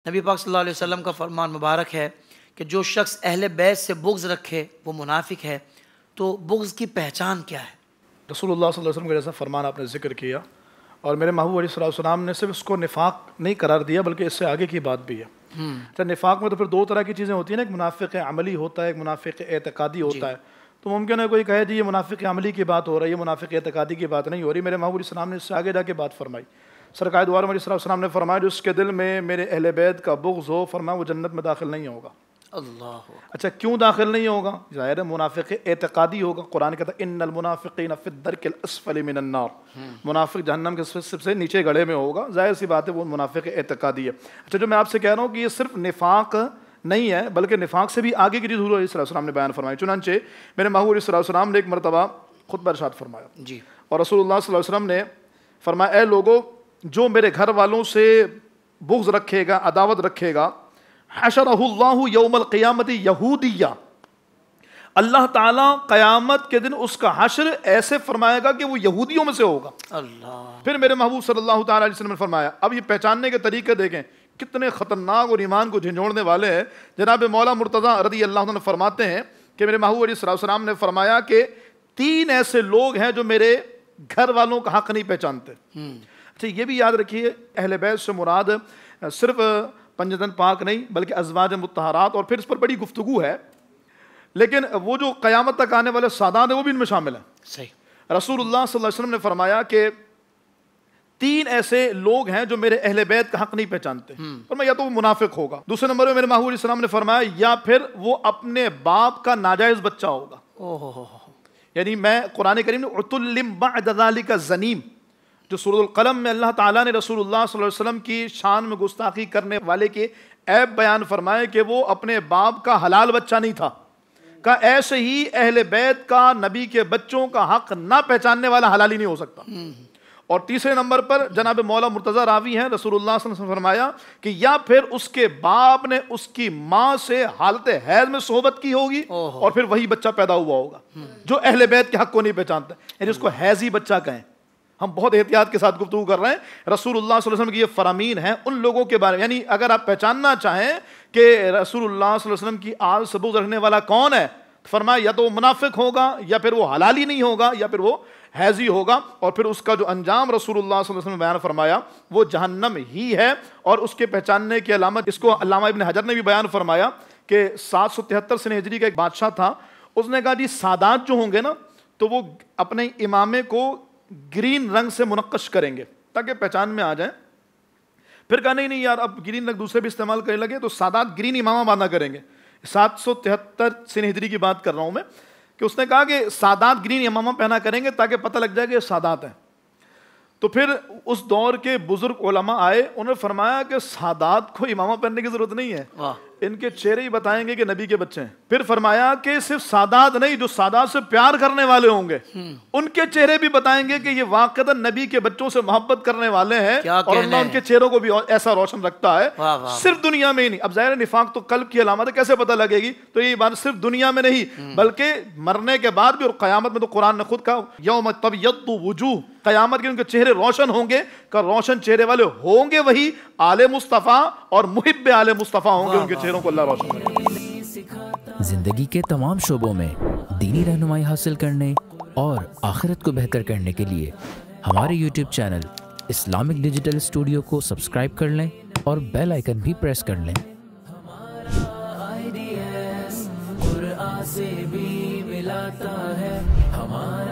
نبی پاک صلی اللہ علیہ وسلم کا فرمان مبارک ہے کہ جو شخص اہل بیت سے بغض رکھے وہ منافق ہے۔ تو بغض کی پہچان کیا ہے؟ رسول اللہ صلی اللہ علیہ وسلم کا جیسا فرمان آپ نے ذکر کیا، اور میرے محبوب علیہ الصلوۃ والسلام نے صرف اس کو نفاق نہیں قرار دیا بلکہ اس سے آگے کی بات بھی ہے۔ نفاق میں تو پھر دو طرح کی چیزیں ہوتی ہیں نا، ایک منافق عملی ہوتا ہے، ایک منافق اعتقادی ہوتا ہے۔ تو ممکن ہے کوئی کہے جی یہ منافق عملی کی بات ہو رہی ہے، منافق اعتقادی کی بات نہیں ہو رہی۔ میرے محبوب علیہ السلام نے اس سے آگے جا کے بات فرمائی۔ سرکار دو عالم علیہ السلام نے فرمایا جس کے دل میں میرے اہل بیت کا بغض ہو، فرمایا وہ جنت میں داخل نہیں ہوگا۔ اللہ، اچھا کیوں داخل نہیں ہوگا؟ ظاہر ہے منافق اعتقادی ہوگا۔ قرآن کہتا ہے ان المنافقین فی الدرک الاسفل من النار، منافق جہنم کے سب سے نیچے گڑھے میں ہوگا۔ ظاہر سی بات ہے وہ منافق اعتقادی ہے۔ اچھا جو میں آپ سے کہہ رہا ہوں کہ یہ صرف نفاق نہیں ہے بلکہ نفاق سے بھی آگے کی چیز حضور علیہ السلام نے بیان فرمائی۔ چنانچہ میرے محبوب علیہ السلام نے ایک مرتبہ خطبہ ارشاد فرمایا، اور رسول اللہ صلی اللہ علیہ وسلم نے فرمایا اے لوگو جو میرے گھر والوں سے بغض رکھے گا، عداوت رکھے گا، حشرہ اللہ یوم القیامت یہودیہ، اللہ تعالیٰ قیامت کے دن اس کا حشر ایسے فرمائے گا کہ وہ یہودیوں میں سے ہوگا۔ اللہ، پھر میرے محبوب صلی اللہ تعالیٰ علیہ وسلم نے فرمایا، اب یہ پہچاننے کے طریقے دیکھیں کتنے خطرناک اور ایمان کو جھنجھوڑنے والے ہیں۔ جناب مولا مرتضیٰ رضی اللہ عنہ فرماتے ہیں کہ میرے محبوب علیہ السلام نے فرمایا کہ 3 ایسے لوگ ہیں جو میرے گھر والوں کا حق نہیں پہچانتے۔ اچھا یہ بھی یاد رکھیے اہل بیت سے مراد صرف پنجتن پاک نہیں بلکہ ازواج مطہرات، اور پھر اس پر بڑی گفتگو ہے، لیکن وہ جو قیامت تک آنے والے سادات ہیں وہ بھی ان میں شامل ہیں۔ صحیح۔ رسول اللہ صلی اللہ علیہ وسلم نے فرمایا کہ 3 ایسے لوگ ہیں جو میرے اہل بیت کا حق نہیں پہچانتے، فرمایا یا تو وہ منافق ہوگا، دوسرے نمبر میں میرے محبوب علیہ السلام نے فرمایا یا پھر وہ اپنے باپ کا ناجائز بچہ ہوگا۔ یعنی میں قرآن کریم نے عتل بعد ذلک زنیم، جو سورۃ القلم میں اللہ تعالیٰ نے رسول اللہ صلی اللہ علیہ وسلم کی شان میں گستاخی کرنے والے کے عیب بیان فرمائے کہ وہ اپنے باپ کا حلال بچہ نہیں تھا، کہ ایسے ہی اہل بیت کا نبی کے بچوں کا حق نہ پہچاننے والا حلال ہی نہیں ہو سکتا۔ اور تیسرے نمبر پر جناب مولا مرتضیٰ راوی ہیں، رسول اللہ صلی اللہ علیہ وسلم نے فرمایا کہ یا پھر اس کے باپ نے اس کی ماں سے حالت حیض میں صحبت کی ہوگی اور پھر وہی بچہ پیدا ہوا ہوگا جو اہل بیت کے حق کو نہیں پہچانتا، یعنی اس کو حیضی بچہ کہیں۔ ہم بہت احتیاط کے ساتھ گفتگو کر رہے ہیں۔ رسول اللہ صلی اللہ علیہ وسلم کی یہ فرامین ہیں ان لوگوں کے بارے میں، یعنی اگر آپ پہچاننا چاہیں کہ رسول اللہ صلی اللہ علیہ وسلم کی آل سے بغض رکھنے والا کون ہے، فرمایا یا تو وہ منافق ہوگا، یا پھر وہ حلالی نہیں ہوگا، یا پھر وہ حیضی ہوگا، اور پھر اس کا جو انجام رسول اللہ صلی اللہ علیہ وسلم نے بیان فرمایا وہ جہنم ہی ہے۔ اور اس کے پہچاننے کی علامت اس کو علامہ ابن حجر نے بھی بیان فرمایا کہ 773 سنہ ہجری کا ایک بادشاہ تھا، اس نے کہا جی سادات جو ہوں گے نا تو وہ اپنے امامے کو گرین رنگ سے منقش کریں گے تاکہ پہچان میں آ جائیں۔ پھر کہا نہیں یار اب گرین رنگ دوسرے بھی استعمال کرنے لگے تو سادات گرین امامہ باندھا کریں گے۔ 773 سنہ ہجری کی بات کر رہا ہوں میں، کہ اس نے کہا کہ سادات گرین امامہ پہنا کریں گے تاکہ پتہ لگ جائے کہ یہ سادات ہیں۔ تو پھر اس دور کے بزرگ علماء آئے، انہوں نے فرمایا کہ سادات کو امامہ پہننے کی ضرورت نہیں ہے، ان کے چہرے ہی بتائیں گے کہ نبی کے بچے ہیں۔ پھر فرمایا کہ صرف سادات نہیں، جو سادات سے پیار کرنے والے ہوں گے ان کے چہرے بھی بتائیں گے کہ یہ واقعتاً نبی کے بچوں سے محبت کرنے والے ہیں، اور اللہ ان کے چہروں کو بھی ایسا روشن رکھتا ہے، صرف دنیا میں ہی نہیں۔ اب ظاہر نفاق تو قلب کی علامت ہے، کیسے پتہ لگے گی؟ تو یہ بات صرف دنیا میں نہیں بلکہ مرنے کے بعد بھی، اور قیامت میں تو قرآن نے خود کہا یوم تبیض وجوہ، قیامت کے ان کے چہرے روشن ہوں گے، کہ روشن چہرے والے ہوں گے وہی آل مصطفیٰ اور محب آل مصطفیٰ ہوں گے، ان کے چہروں کو اللہ روشن کرے گا۔ زندگی کے تمام شعبوں میں دینی رہنمائی حاصل کرنے اور آخرت کو بہتر کرنے کے لیے ہمارے YouTube channel Islamic digital studio کو سبسکرائب کر لیں اور بیل آئیکن بھی پریس کر لیں۔ قرآن سے بھی ملاتا ہے ہمارا